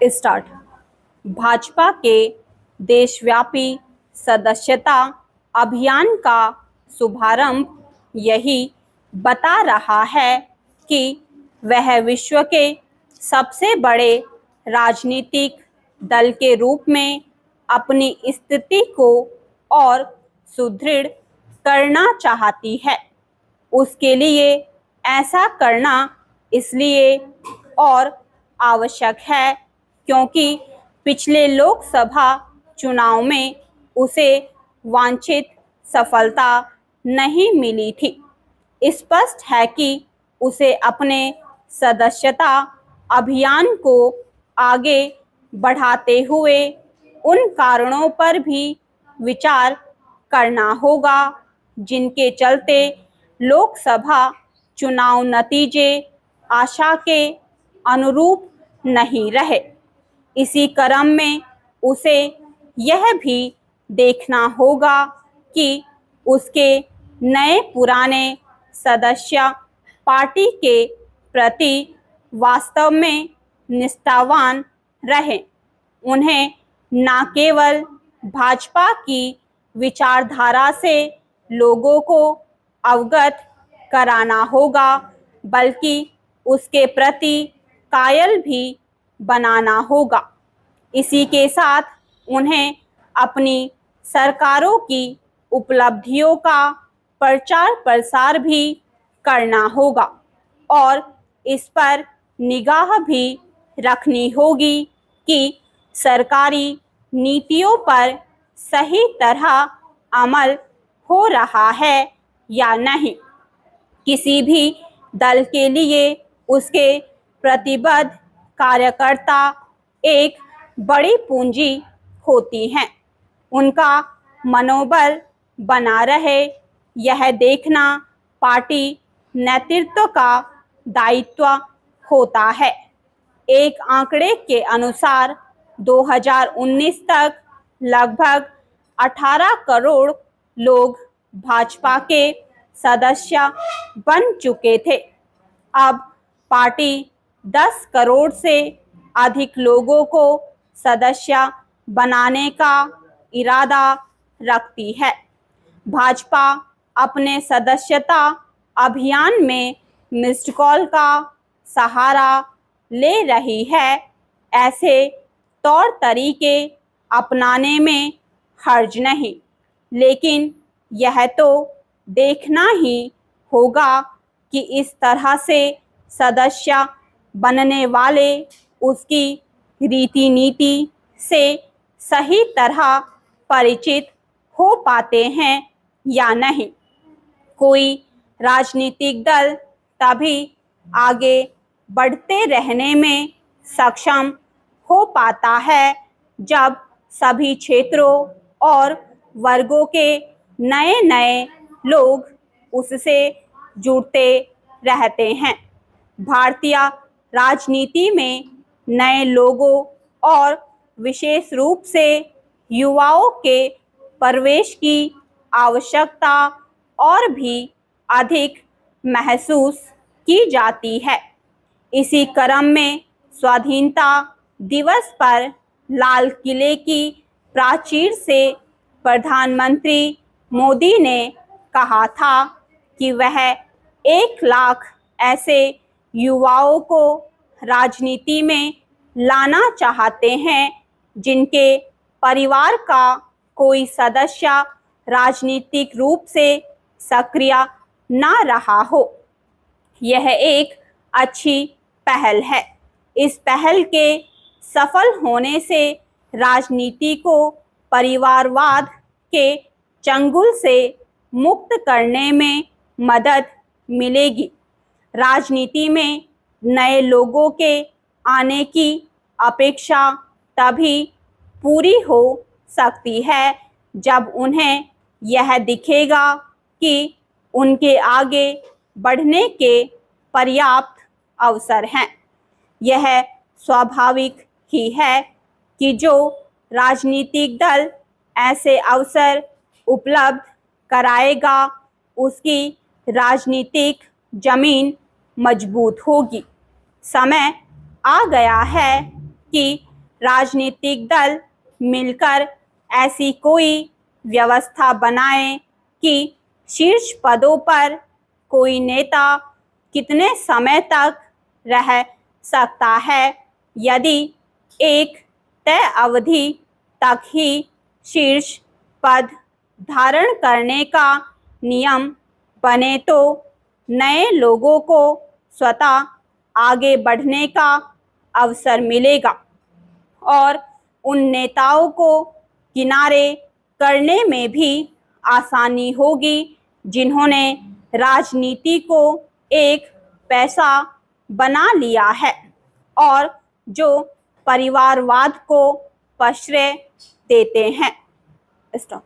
Start. Bhajpa के देशव्यापी सदस्यता अभियान का शुभारंभ यही बता रहा है कि वह विश्व के सबसे बड़े राजनीतिक दल के रूप में अपनी स्थिति को और सुदृढ़ करना चाहती है। उसके लिए ऐसा करना इसलिए और आवश्यक है क्योंकि पिछले लोकसभा चुनाव में उसे वांछित सफलता नहीं मिली थी। स्पष्ट है कि उसे अपने सदस्यता अभियान को आगे बढ़ाते हुए उन कारणों पर भी विचार करना होगा जिनके चलते लोकसभा चुनाव नतीजे आशा के अनुरूप नहीं रहे। इसी क्रम में उसे यह भी देखना होगा कि उसके नए पुराने सदस्य पार्टी के प्रति वास्तव में निष्ठावान रहे। उन्हें न केवल भाजपा की विचारधारा से लोगों को अवगत कराना होगा बल्कि उसके प्रति कायल भी बनाना होगा। इसी के साथ उन्हें अपनी सरकारों की उपलब्धियों का प्रचार प्रसार भी करना होगा और इस पर निगाह भी रखनी होगी कि सरकारी नीतियों पर सही तरह अमल हो रहा है या नहीं। किसी भी दल के लिए उसके प्रतिबद्ध कार्यकर्ता एक बड़ी पूंजी होती हैं। उनका मनोबल बना रहे यह देखना पार्टी नेतृत्व का दायित्व होता है। एक आंकड़े के अनुसार 2019 तक लगभग 18 करोड़ लोग भाजपा के सदस्य बन चुके थे। अब पार्टी 10 करोड़ से अधिक लोगों को सदस्य बनाने का इरादा रखती है। भाजपा अपने सदस्यता अभियान में मिस्ड कॉल का सहारा ले रही है। ऐसे तौर तरीके अपनाने में हर्ज नहीं, लेकिन यह तो देखना ही होगा कि इस तरह से सदस्य बनने वाले उसकी रीति नीति से सही तरह परिचित हो पाते हैं या नहीं। कोई राजनीतिक दल तभी आगे बढ़ते रहने में सक्षम हो पाता है जब सभी क्षेत्रों और वर्गों के नए नए लोग उससे जुड़ते रहते हैं। भारतीय राजनीति में नए लोगों और विशेष रूप से युवाओं के प्रवेश की आवश्यकता और भी अधिक महसूस की जाती है। इसी क्रम में स्वाधीनता दिवस पर लाल किले की प्राचीर से प्रधानमंत्री मोदी ने कहा था कि वह 1 लाख ऐसे युवाओं को राजनीति में लाना चाहते हैं जिनके परिवार का कोई सदस्य राजनीतिक रूप से सक्रिय ना रहा हो। यह एक अच्छी पहल है। इस पहल के सफल होने से राजनीति को परिवारवाद के चंगुल से मुक्त करने में मदद मिलेगी। राजनीति में नए लोगों के आने की अपेक्षा तभी पूरी हो सकती है जब उन्हें यह दिखेगा कि उनके आगे बढ़ने के पर्याप्त अवसर हैं। यह स्वाभाविक ही है कि जो राजनीतिक दल ऐसे अवसर उपलब्ध कराएगा उसकी राजनीतिक जमीन मजबूत होगी। समय आ गया है कि राजनीतिक दल मिलकर ऐसी कोई व्यवस्था बनाए कि शीर्ष पदों पर कोई नेता कितने समय तक रह सकता है। यदि एक तय अवधि तक ही शीर्ष पद धारण करने का नियम बने तो नए लोगों को स्वतः आगे बढ़ने का अवसर मिलेगा और उन नेताओं को किनारे करने में भी आसानी होगी जिन्होंने राजनीति को एक पैसा बना लिया है और जो परिवारवाद को प्रश्रय देते हैं। स्टॉप।